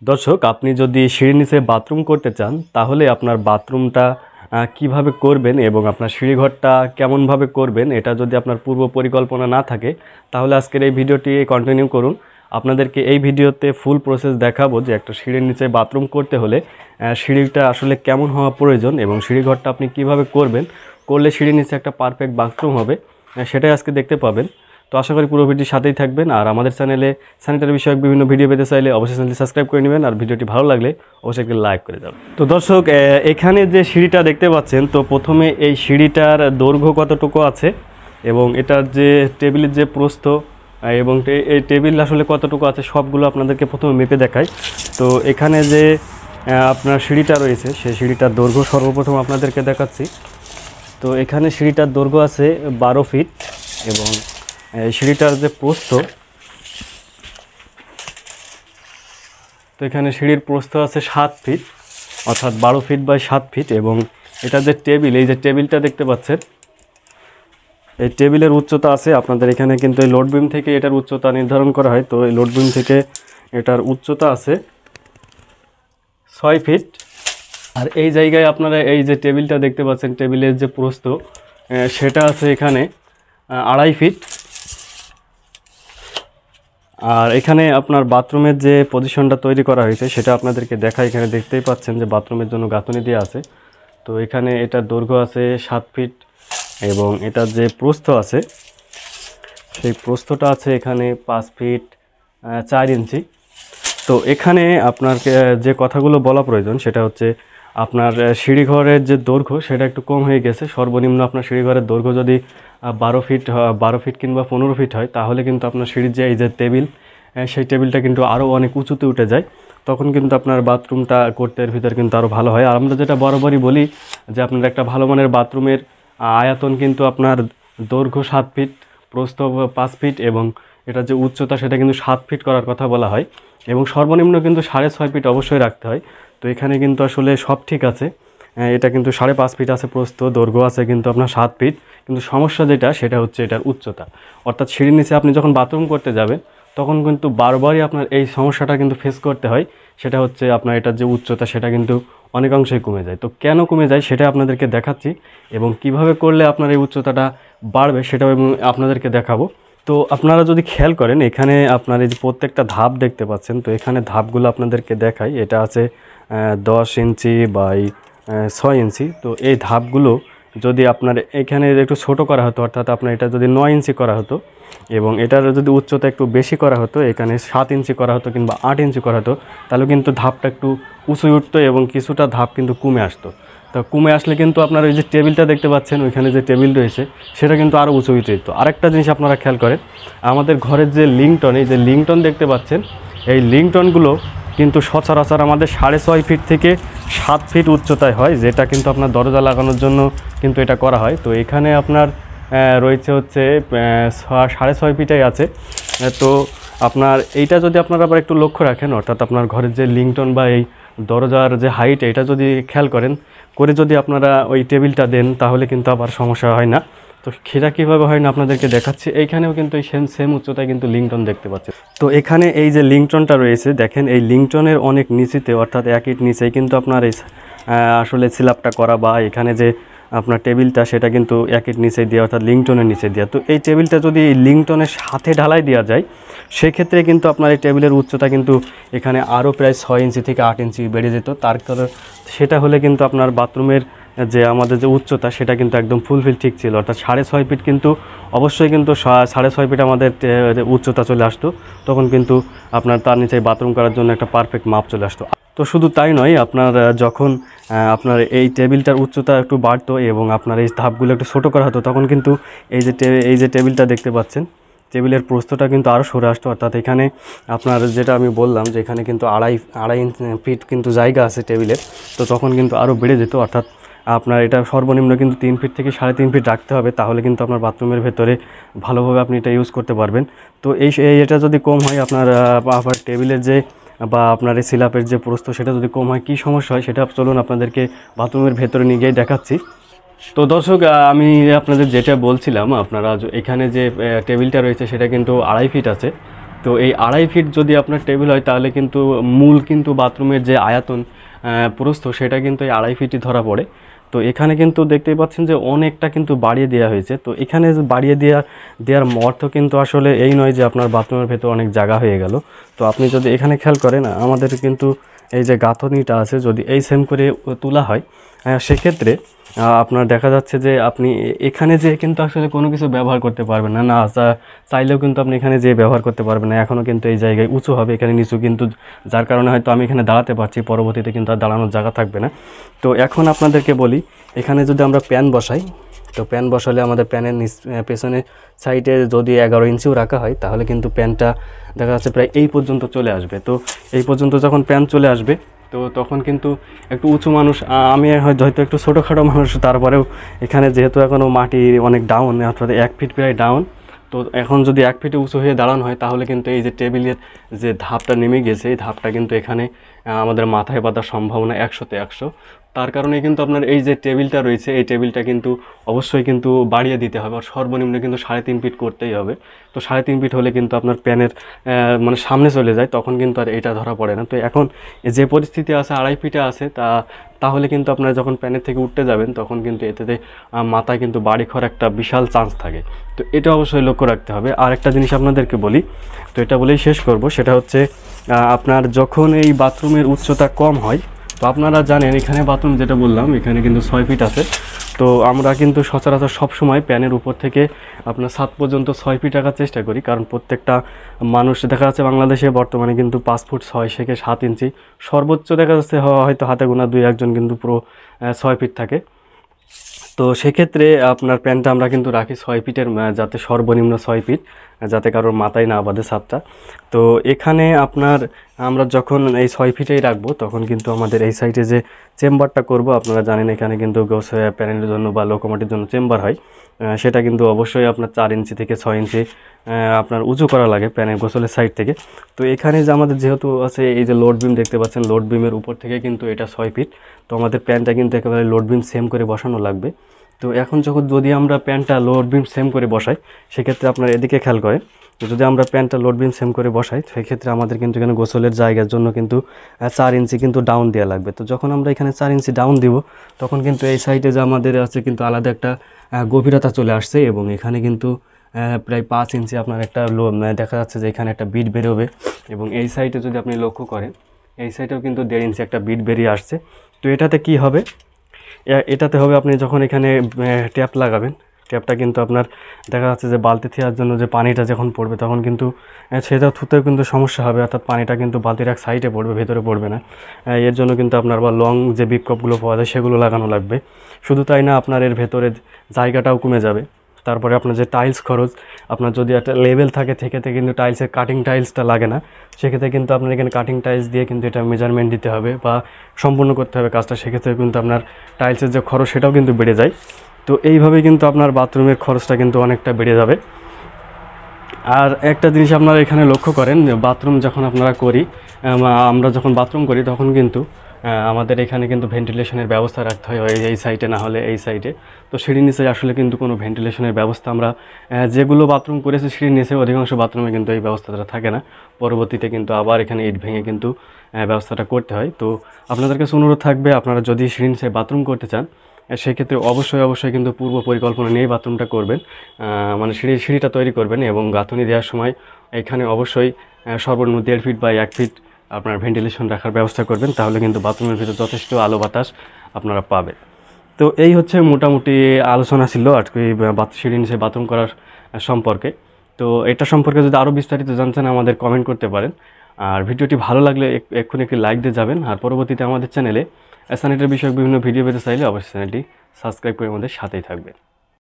দর্শক, আপনি যদি সিঁড়ির নিচে বাথরুম করতে চান তাহলে আপনার বাথরুমটা কিভাবে করবেন এবং আপনার সিঁড়িঘরটা কেমনভাবে করবেন এটা যদি আপনার পূর্ব পরিকল্পনা না থাকে তাহলে আজকের এই ভিডিওটি কন্টিনিউ করুন। আপনাদেরকে এই ভিডিওতে ফুল প্রসেস দেখাবো যে একটা সিঁড়ির নিচে বাথরুম করতে হলে সিঁড়িটা আসলে কেমন হওয়া প্রয়োজন এবং সিঁড়িঘরটা আপনি কিভাবে করবেন, করলে সিঁড়ির নিচে একটা পারফেক্ট বাথরুম হবে সেটাই আজকে দেখতে পাবেন। তো আশা করি পুরো ভিডিওর সাথেই থাকবেন। আর আমাদের চ্যানেলে স্যানিটারি বিষয়ক বিভিন্ন ভিডিও পেতে চাইলে অবশ্যই চ্যানেলটি সাবস্ক্রাইব করে নেবেন আর ভিডিওটি ভালো লাগলে অবশ্যই একটি লাইক করে যাবেন। তো দর্শক, এখানে যে সিঁড়িটা দেখতে পাচ্ছেন, তো প্রথমে এই সিঁড়িটার দৈর্ঘ্য কতটুকু আছে এবং এটার যে টেবিলের যে প্রস্থ এবং এই টেবিল আসলে কতটুকু আছে সবগুলো আপনাদেরকে প্রথমে মেপে দেখাই। তো এখানে যে আপনার সিঁড়িটা রয়েছে সেই সিঁড়িটার দৈর্ঘ্য সর্বপ্রথম আপনাদেরকে দেখাচ্ছি। তো এখানে সিঁড়িটার দৈর্ঘ্য আছে 12 ফিট এবং এই সিঁড়িটার যে প্রস্থ, তো এখানে সিঁড়ির প্রস্থ আছে 7 ফিট, অর্থাৎ 12 ফিট বাই 7 ফিট। এবং এটা যে টেবিল, এই যে টেবিলটা দেখতে পাচ্ছেন, এই টেবিলের উচ্চতা আছে আপনাদের এখানে কিন্তু এই লোড বিম থেকে এটার উচ্চতা নির্ধারণ করা হয়। তো এই লোড বিম থেকে এটার উচ্চতা আছে 6 ফিট। আর এই জায়গায় আপনারা এই যে টেবিলটা দেখতে পাচ্ছেন, টেবিলের যে প্রস্থ সেটা আছে এখানে 2.5 ফিট। আর এখানে আপনার বাথরুমের যে পজিশনটা তৈরি করা হয়েছে সেটা আপনাদেরকে দেখা, এখানে দেখতেই পাচ্ছেন যে বাথরুমের জন্য গাঁথনি দেওয়া আছে। তো এখানে এটার দৈর্ঘ্য আছে 7 ফিট এবং এটার যে প্রস্থ আছে সেই প্রস্থটা আছে এখানে 5 ফিট 4 ইঞ্চি। তো এখানে আপনার যে কথাগুলো বলা প্রয়োজন সেটা হচ্ছে আপনার সিঁড়িঘরের যে দৈর্ঘ্য সেটা একটু কম হয়ে গেছে। সর্বনিম্ন আপনার সিঁড়িঘরের দৈর্ঘ্য যদি 12 ফিট কিংবা 15 ফিট হয় তাহলে কিন্তু আপনার সিঁড়ির যে এই যে টেবিল সেই টেবিলটা কিন্তু আরও অনেক উঁচুতে উঠে যায়, তখন কিন্তু আপনার বাথরুমটা করতে এর ভিতরে কিন্তু আরও ভালো হয়। আর আমরা যেটা বরাবরই বলি যে আপনার একটা ভালো মানের বাথরুমের আয়তন কিন্তু আপনার দৈর্ঘ্য 7 ফিট, প্রস্থ 5 ফিট এবং এটা যে উচ্চতা সেটা কিন্তু 7 ফিট করার কথা বলা হয় এবং সর্বনিম্ন কিন্তু 6.5 ফিট অবশ্যই রাখতে হয়। তো এখানে কিন্তু আসলে সব ঠিক আছে, এটা কিন্তু 5.5 ফিট আছে প্রস্থ, দৈর্ঘ্য আছে কিন্তু আপনার 7 ফিট। কিন্তু সমস্যা যেটা সেটা হচ্ছে এটার উচ্চতা, অর্থাৎ সিঁড়ির নিচে আপনি যখন বাথরুম করতে যাবেন তখন কিন্তু বারবারই আপনার এই সমস্যাটা কিন্তু ফেস করতে হয়। সেটা হচ্ছে আপনার এটার যে উচ্চতা সেটা কিন্তু অনেকাংশই কমে যায়। তো কেন কমে যায় সেটা আপনাদেরকে দেখাচ্ছি এবং কিভাবে করলে আপনার এই উচ্চতাটা বাড়বে সেটাও আপনাদেরকে দেখাবো। তো আপনারা যদি খেয়াল করেন এখানে আপনার এই যে প্রত্যেকটা ধাপ দেখতে পাচ্ছেন, তো এখানে ধাপগুলো আপনাদেরকে দেখাই। এটা আছে 10 ইঞ্চি বাই 6 ইঞ্চি। তো এই ধাপগুলো যদি আপনার এখানে একটু ছোট করা হতো, অর্থাৎ আপনার এটা যদি 9 ইঞ্চি করা হতো এবং এটার যদি উচ্চতা একটু বেশি করা হতো, এখানে 7 ইঞ্চি করা হতো কিংবা 8 ইঞ্চি করা হতো, তাহলে কিন্তু ধাপটা একটু উঁচু উঠতো এবং কিছুটা ধাপ কিন্তু কমে আসতো। তো কমে আসলে কিন্তু আপনার ওই যে টেবিলটা দেখতে পাচ্ছেন ওইখানে যে টেবিল রয়েছে সেটা কিন্তু আরও উঁচু উঠে যেত। আরেকটা জিনিস আপনারা খেয়াল করেন, আমাদের ঘরের যে লিংটন, এই যে লিংটন দেখতে পাচ্ছেন, এই লিংটনগুলো কিন্তু সচরাচর আমাদের 6.5 ফিট থেকে 7 ফিট উচ্চতায় হয়, যেটা কিন্তু আপনার দরজা লাগানোর জন্য কিন্তু এটা করা হয়। তো এখানে আপনার রয়েছে হচ্ছে 6.5 ফিটাই আছে। তো আপনার এইটা যদি আপনারা আবার একটু লক্ষ্য রাখেন, অর্থাৎ আপনার ঘরের যে লিংটন বা এই দরজার যে হাইট এটা যদি খেয়াল করেন করে যদি আপনারা ওই টেবিলটা দেন তাহলে কিন্তু আবার সমস্যা হয় না। তো সেটা কীভাবে হয় না আপনাদেরকে দেখাচ্ছি। এইখানেও কিন্তু এই সেম উচ্চতায় কিন্তু লিংটন দেখতে পাচ্ছেন। তো এখানে এই যে লিংটনটা রয়েছে দেখেন, এই লিংটনের অনেক নিচেতে, অর্থাৎ 1 ইট নিচেই কিন্তু আপনার এই আসলে স্ল্যাবটা করা বা এখানে যে আপনার টেবিলটা সেটা কিন্তু 1 ইট নিচে দেওয়া, অর্থাৎ লিংটনের নিচে দেওয়া। তো এই টেবিলটা যদি এই লিংটনের সাথে ঢালাই দেওয়া যায় সেক্ষেত্রে কিন্তু আপনার এই টেবিলের উচ্চতা কিন্তু এখানে আরও প্রায় 6 ইঞ্চি থেকে 8 ইঞ্চি বেড়ে যেত। তার কারণ সেটা হলে কিন্তু আপনার বাথরুমের যে আমাদের যে উচ্চতা সেটা কিন্তু একদম ফুলফিল ঠিক ছিল, অর্থাৎ 6.5 ফিট কিন্তু অবশ্যই কিন্তু 6.5 ফিট আমাদের উচ্চতা চলে আসতো, তখন কিন্তু আপনার তার নিচে বাথরুম করার জন্য একটা পারফেক্ট মাপ চলে আসতো। তো শুধু তাই নয়, আপনার যখন আপনার এই টেবিলটার উচ্চতা একটু বাড়তো এবং আপনার এই ধাপগুলো একটু ছোটো করা হতো তখন কিন্তু এই যে টেবিলটা দেখতে পাচ্ছেন টেবিলের প্রস্থটা কিন্তু আরও সরে আসতো। অর্থাৎ এখানে আপনার যেটা আমি বললাম যে এখানে কিন্তু আড়াই ফিট কিন্তু জায়গা আছে টেবিলের, তো তখন কিন্তু আরও বেড়ে যেত। অর্থাৎ আপনার এটা সর্বনিম্ন কিন্তু 3 ফিট থেকে 3.5 ফিট রাখতে হবে, তাহলে কিন্তু আপনার বাথরুমের ভেতরে ভালোভাবে আপনি এটা ইউজ করতে পারবেন। তো এটা যদি কম হয় আপনার আবার টেবিলের যে বা আপনার এই স্ল্যাবের যে প্রস্থ সেটা যদি কম হয় কী সমস্যা হয় সেটা চলুন আপনাদেরকে বাথরুমের ভেতরে নিয়ে গিয়ে দেখাচ্ছি। তো দর্শক, আমি আপনাদের যেটা বলছিলাম, আপনারা এখানে যে টেবিলটা রয়েছে সেটা কিন্তু 2.5 ফিট আছে। তো এই 2.5 ফিট যদি আপনার টেবিল হয় তাহলে কিন্তু মূল কিন্তু বাথরুমের যে আয়তন প্রস্থ সেটা কিন্তু এই 2.5 ফিটই ধরা পড়ে। তো এখানে কিন্তু দেখতেই পাচ্ছেন যে অনেকটা কিন্তু বাড়িয়ে দেওয়া হয়েছে। তো এখানে যে বাড়িয়ে দেওয়ার অর্থ কিন্তু আসলে এই নয় যে আপনার বাথরুমের ভেতর অনেক জায়গা হয়ে গেল। তো আপনি যদি এখানে খেয়াল করেন, আমাদের কিন্তু এই যে গাঁথনিটা আছে যদি এই সেম করে তোলা হয়, সেক্ষেত্রে আপনার দেখা যাচ্ছে যে আপনি এখানে যে কিন্তু আসলে কোনো কিছু ব্যবহার করতে পারবেন না, চাইলেও কিন্তু আপনি এখানে যে ব্যবহার করতে পারবেন না। এখনও কিন্তু এই জায়গায় উঁচু হবে, এখানে নিচু, কিন্তু যার কারণে হয়তো আমি এখানে দাঁড়াতে পারছি, পরবর্তীতে কিন্তু আর দাঁড়ানোর জায়গা থাকবে না। তো এখন আপনাদেরকে বলি, এখানে যদি আমরা প্যান বসাই, তো প্যান বসালে আমাদের প্যানের পেছনে সাইডে যদি 11 ইঞ্চিও রাখা হয় তাহলে কিন্তু প্যানটা দেখা যাচ্ছে প্রায় এই পর্যন্ত চলে আসবে। তো এই পর্যন্ত যখন প্যান চলে আসবে, তো তখন কিন্তু একটু উঁচু মানুষ, আমি হয়তো একটু ছোটোখাটো মানুষ, তারপরেও এখানে যেহেতু এখনও মাটি অনেক ডাউন, অর্থাৎ 1 ফিট প্রায় ডাউন, তো এখন যদি 1 ফিটে উঁচু হয়ে দাঁড়ানো হয় তাহলে কিন্তু এই যে টেবিলের যে ধাপটা নেমে গেছে, এই ধাপটা কিন্তু এখানে আমাদের মাথায় বাঁধার সম্ভাবনা 100তে 100। তার কারণে কিন্তু আপনার এই যে টেবিলটা রয়েছে, এই টেবিলটা কিন্তু অবশ্যই কিন্তু বাড়িয়ে দিতে হবে, আর সর্বনিম্ন কিন্তু 3.5 ফিট করতেই হবে। তো 3.5 ফিট হলে কিন্তু আপনার প্যানের মানে সামনে চলে যায়, তখন কিন্তু আর এটা ধরা পড়ে না। তো এখন যে পরিস্থিতি আছে 2.5 ফিটে আছে, তাহলে কিন্তু আপনারা যখন প্যানের থেকে উঠতে যাবেন তখন কিন্তু এতে মাথায় কিন্তু বাড়ি খাওয়ার একটা বিশাল চান্স থাকে। তো এটা অবশ্যই লক্ষ্য রাখতে হবে। আর একটা জিনিস আপনাদেরকে বলি, তো এটা বলেই শেষ করব, সেটা হচ্ছে আপনার যখন এই বাথরুমের উচ্চতা কম হয়, তো আপনারা জানেন এখানে বাথরুম যেটা বললাম এখানে কিন্তু 6 ফিট আছে। তো আমরা কিন্তু সচরাচর সবসময় প্যানের উপর থেকে আপনার 7 পর্যন্ত 6 ফিট রাখার চেষ্টা করি, কারণ প্রত্যেকটা মানুষ দেখা যাচ্ছে বাংলাদেশে বর্তমানে কিন্তু 5 ফুট 6 থেকে 7 ইঞ্চি, সর্বোচ্চ দেখা যাচ্ছে হয়তো হাতে গোনা 2-1 কিন্তু পুরো 6 ফিট থাকে। তো সেক্ষেত্রে আপনার প্যানটা আমরা কিন্তু রাখি 6 ফিটের, যাতে সর্বনিম্ন 6 ফিট, যাতে কারোর মাথায় না বাঁধে ছাদটা। তো এখানে আপনার আমরা যখন এই 6 ফিটেই রাখবো তখন কিন্তু আমাদের এই সাইডে যে চেম্বারটা করব, আপনারা জানেন এখানে কিন্তু প্যানেলের জন্য বা লোকোমোটিভের জন্য চেম্বার হয়, সেটা কিন্তু অবশ্যই আপনার 4 ইঞ্চি থেকে 6 ইঞ্চি আপনার উঁচু করা লাগে প্যানের গোসলের সাইড থেকে। তো এখানে যে আমাদের যেহেতু আছে এই যে লোড বিম দেখতে পাচ্ছেন, লোড বিমের উপর থেকে কিন্তু এটা 6 ফিট, তো আমাদের প্যানটা কিন্তু একেবারে লোড বিম সেম করে বসানো লাগবে। তো এখন যদি আমরা প্যানটা লোড বিম সেম করে বসাই, সেক্ষেত্রে আপনার এদিকে খেয়াল করেন, যদি আমরা প্যানটা লোড বিম সেম করে বসাই সেক্ষেত্রে আমাদের কিন্তু এখানে গোসলের জায়গার জন্য কিন্তু 4 ইঞ্চি কিন্তু ডাউন দেওয়া লাগবে। তো যখন আমরা এখানে 4 ইঞ্চি ডাউন দিব তখন কিন্তু এই সাইডে যে আমাদের আছে কিন্তু আলাদা একটা গভীরতা চলে আসছে, এবং এখানে কিন্তু প্রায় 5 ইঞ্চি আপনার একটা দেখা যাচ্ছে যে এখানে একটা বিট বেরোবে, এবং এই সাইডে যদি আপনি লক্ষ্য করেন এই সাইডেও কিন্তু 1.5 ইঞ্চি একটা বিট বেরিয়ে আসছে। তো এটাতে কি হবে, এটাতে হবে আপনি যখন এখানে ট্যাপ লাগাবেন, ট্যাপটা কিন্তু আপনার দেখা যাচ্ছে যে বালতি থেওয়ার জন্য যে পানিটা যখন পড়বে তখন কিন্তু সেটা থুতেও কিন্তু সমস্যা হবে, অর্থাৎ পানিটা কিন্তু বালতির এক সাইডে পড়বে, ভেতরে পড়বে না। এর জন্য কিন্তু আপনার বা লং যে বিপ কাপগুলো পাওয়া যায় সেগুলো লাগানো লাগবে। শুধু তাই না, আপনার এর ভেতরে জায়গাটাও কমে যাবে। তারপরে আপনার যে টাইলস খরচ, আপনার যদি একটা লেভেল থাকে সেক্ষেত্রে কিন্তু টাইলসের কাটিং টাইলসটা লাগে না, সেক্ষেত্রে কিন্তু আপনার এখানে কাটিং টাইলস দিয়ে কিন্তু এটা মেজারমেন্ট দিতে হবে বা সম্পূর্ণ করতে হবে কাজটা, সেক্ষেত্রে কিন্তু আপনার টাইলসের যে খরচ সেটাও কিন্তু বেড়ে যায়। তো এইভাবে কিন্তু আপনার বাথরুমের খরচটা কিন্তু অনেকটা বেড়ে যাবে। আর একটা জিনিস আপনারা এখানে লক্ষ্য করেন, বাথরুম যখন আমরা যখন বাথরুম করি তখন কিন্তু আমাদের এখানে কিন্তু ভেন্টিলেশনের ব্যবস্থা রাখতে হয়, এই সাইডে না হলে এই সাইডে। তো সিঁড়ির নিচে আসলে কিন্তু কোনো ভেন্টিলেশনের ব্যবস্থা আমরা যেগুলো বাথরুম করেছি সিঁড়ির নিচে অধিকাংশ বাথরুমে কিন্তু এই ব্যবস্থাটা থাকে না, পরবর্তীতে কিন্তু আবার এখানে ইট ভেঙে কিন্তু ব্যবস্থাটা করতে হয়। তো আপনাদের কাছে অনুরোধ থাকবে, আপনারা যদি সিঁড়ির নিচে বাথরুম করতে চান সেক্ষেত্রে অবশ্যই কিন্তু পূর্ব পরিকল্পনা নিয়ে বাথরুমটা করবেন, মানে সিঁড়িটা তৈরি করবেন, এবং গাঁথনি দেওয়ার সময় এখানে অবশ্যই সর্বনিম্ন 1.5 ফিট বা 1 ফিট আপনার ভেন্টিলেশন রাখার ব্যবস্থা করবেন, তাহলে কিন্তু বাথরুমের ভিতরে যথেষ্ট আলো বাতাস আপনারা পাবেন। তো এই হচ্ছে মোটামুটি আলোচনা ছিল আজকে সিঁড়ি নিচে বাথরুম করার সম্পর্কে। তো এটা সম্পর্কে যদি আরও বিস্তারিত জানতেন আমাদের কমেন্ট করতে পারেন, আর ভিডিওটি ভালো লাগলে এক্ষুনি একটি লাইক দিয়ে যাবেন, আর পরবর্তীতে আমাদের চ্যানেলে স্যানিটারি বিষয়ক বিভিন্ন ভিডিও পেতে চাইলে অবশ্যই চ্যানেলটি সাবস্ক্রাইব করে আমাদের সাথেই থাকবেন।